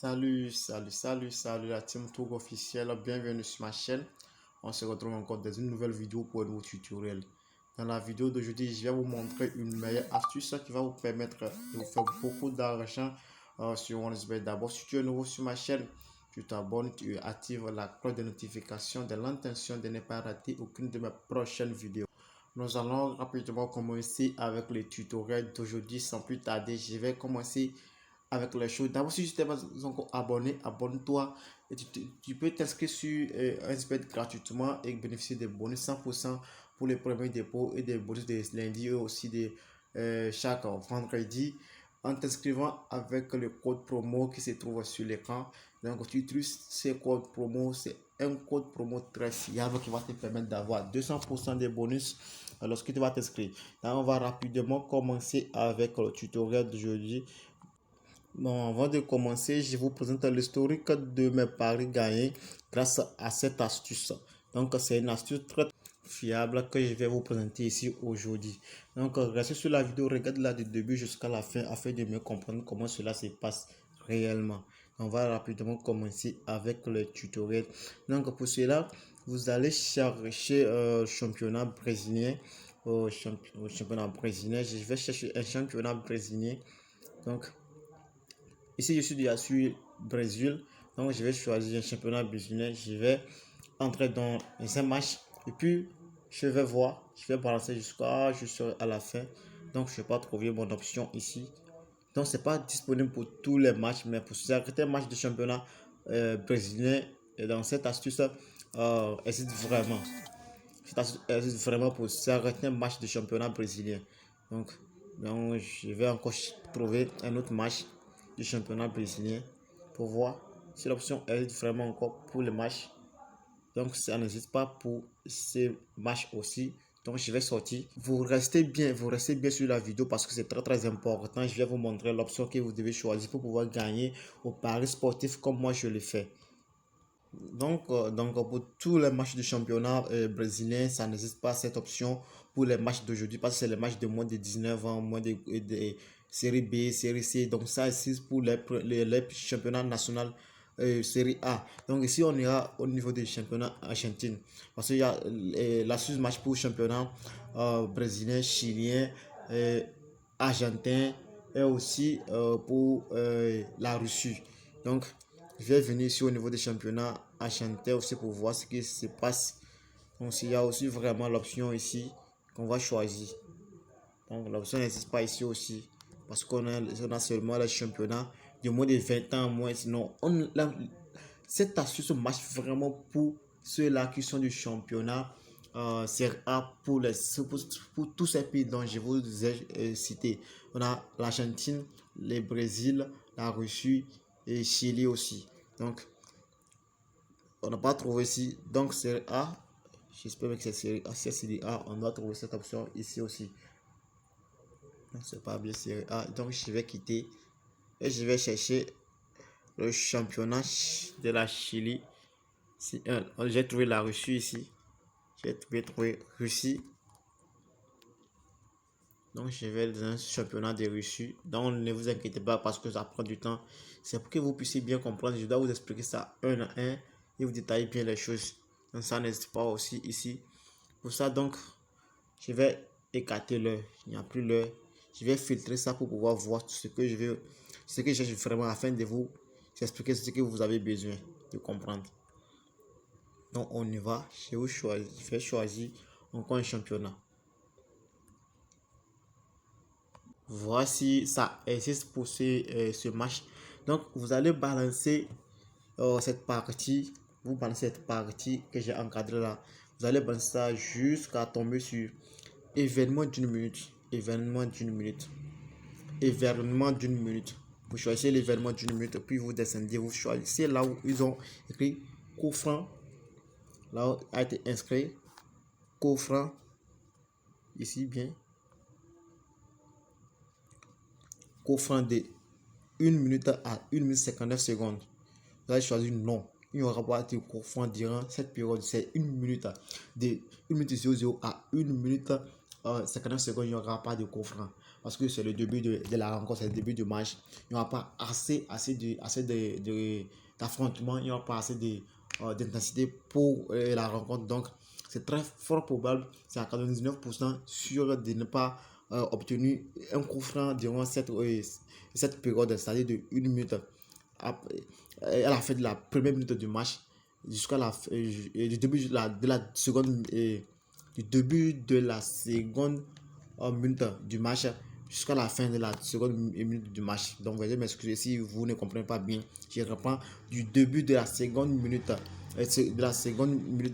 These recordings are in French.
Salut la team Tour officielle, bienvenue sur ma chaîne. On se retrouve encore dans une nouvelle vidéo pour un nouveau tutoriel. Dans la vidéo d'aujourd'hui, je vais vous montrer une meilleure astuce qui va vous permettre de vous faire beaucoup d'argent sur OneXBet. D'abord, si tu es nouveau sur ma chaîne, tu t'abonnes, tu actives la cloche de notification de l'intention de ne pas rater aucune de mes prochaines vidéos. Nous allons rapidement commencer avec le tutoriel d'aujourd'hui. Sans plus tarder, je vais commencer avec les choses. D'abord, si tu n'es pas encore abonné, abonne-toi. Et tu peux t'inscrire sur OneXBet gratuitement et bénéficier des bonus 100% pour les premiers dépôts et des bonus de lundi et aussi de chaque vendredi en t'inscrivant avec le code promo qui se trouve sur l'écran. Donc, tu utilises ce code promo, c'est un code promo très fiable qui va te permettre d'avoir 200% de bonus lorsque tu vas t'inscrire. On va rapidement commencer avec le tutoriel d'aujourd'hui. Bon, avant de commencer, je vous présente l'historique de mes paris gagnés grâce à cette astuce. Donc, c'est une astuce très fiable que je vais vous présenter ici aujourd'hui. Donc, restez sur la vidéo, regardez-la du début jusqu'à la fin afin de mieux comprendre comment cela se passe réellement. On va rapidement commencer avec le tutoriel. Donc, pour cela, vous allez chercher championnat brésilien. Au championnat brésilien, je vais chercher un championnat brésilien. Donc, ici, je suis déjà sur Brésil. Donc, je vais choisir un championnat brésilien. Je vais entrer dans un match. Et puis, je vais voir. Je vais balancer jusqu'à la fin. Donc, je ne vais pas trouver mon option ici. Donc, ce n'est pas disponible pour tous les matchs. Mais pour certains matchs de championnat brésilien, et dans cette astuce, existe vraiment. Cette astuce existe vraiment pour certains matchs de championnat brésilien. Donc, je vais encore trouver un autre match du championnat brésilien pour voir si l'option est vraiment encore pour le match. Donc ça n'existe pas pour ces matchs aussi. Donc je vais sortir. Vous restez bien sur la vidéo parce que c'est très important. Je vais vous montrer l'option que vous devez choisir pour pouvoir gagner au paris sportif comme moi je le fais. Donc pour tous les matchs du championnat brésilien, ça n'existe pas cette option pour les matchs d'aujourd'hui parce que c'est les matchs de moins de 19 ans, moins de série B, série C. Donc ça existe pour les championnats nationaux série A. Donc ici on ira au niveau des championnats argentines parce qu'il y a la match pour le championnat brésilien, chilien, argentin et aussi pour la Russie. Donc je vais venir ici au niveau des championnats argentins aussi pour voir ce qui se passe. Donc il y a aussi vraiment l'option ici qu'on va choisir. Donc l'option n'existe pas ici aussi parce qu'on a seulement les championnats de moins de 20 ans moins. Sinon, cette astuce marche vraiment pour ceux-là qui sont du championnat Série A pour tous ces pays dont je vous ai cité. On a l'Argentine, le Brésil, la Russie et Chili aussi. Donc, on n'a pas trouvé ici. Donc, série A, j'espère que c'est série A. Si c'est série A, on doit trouver cette option ici aussi. C'est pas bien série A. Donc, je vais quitter et je vais chercher le championnat de la Chili. J'ai trouvé la Russie ici. J'ai trouvé Russie. Donc, je vais dans un championnat de Russie. Donc, ne vous inquiétez pas parce que ça prend du temps. C'est pour que vous puissiez bien comprendre. Je dois vous expliquer ça un à un et vous détailler bien les choses. Donc, ça n'hésite pas aussi ici. Pour ça, donc, je vais écarter l'heure. Il n'y a plus l'heure. Je vais filtrer ça pour pouvoir voir ce que je veux, ce que j'ai vraiment afin de vous expliquer ce que vous avez besoin de comprendre. Donc, on y va. Je vais choisir encore un championnat. Voici, ça existe pour ce match. Donc, vous allez balancer cette partie. Vous balancez cette partie que j'ai encadrée là. Vous allez balancer ça jusqu'à tomber sur événement d'une minute. Événement d'une minute. Événement d'une minute. Vous choisissez l'événement d'une minute, puis vous descendez. Vous choisissez là où ils ont écrit coup franc. Là où a été inscrit coup franc. Ici, bien. Coup franc de 1 minute à 1 minute 59 secondes. Vous allez choisir non. Il n'y aura pas de coup franc durant cette période. C'est 1 minute. De 1 minute 00 à 1 minute 59 secondes. Il n'y aura pas de coup franc. parce que c'est le début de la rencontre, c'est le début du match. Il n'y aura pas assez d'affrontements, il n'y aura pas assez d'intensité pour la rencontre. Donc, c'est très fort probable, c'est à 99% sûr de ne pas obtenir un coup franc durant cette période, c'est-à-dire de 1 minute à la fin de la première minute du match jusqu'à du début de la seconde du début de la seconde minute du match jusqu'à la fin de la seconde minute du match. Donc veuillez m'excuser si vous ne comprenez pas bien. Je reprends du début de la seconde minute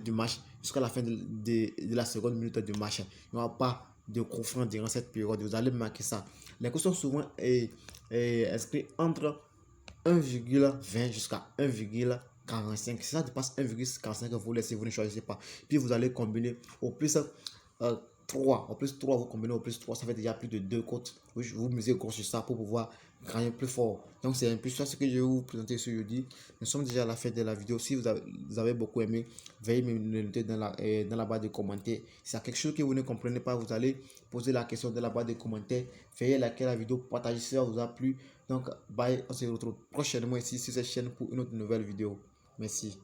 du match jusqu'à la fin de la seconde minute du match. Il n'y aura pas de coup franc durant cette période. Vous allez marquer ça. Les coups sont souvent inscrits entre 1,20 jusqu'à 1,45. Si ça dépasse 1,45, vous laissez, vous ne choisissez pas. Puis vous allez combiner au plus 3. Au plus 3, vous combinez au plus 3, ça fait déjà plus de 2 côtes. Vous misez gros sur ça pour pouvoir gagner plus fort. Donc c'est un peu ça ce que je vais vous présenter ce jeudi. Nous sommes déjà à la fin de la vidéo. Si vous avez beaucoup aimé, veuillez me le noter dans la barre de commentaires. Si y a quelque chose que vous ne comprenez pas, vous allez poser la question dans la barre de commentaires. Veuillez liker la vidéo, partager si ça vous a plu. Donc bye, on se retrouve prochainement ici sur cette chaîne pour une autre nouvelle vidéo. Merci.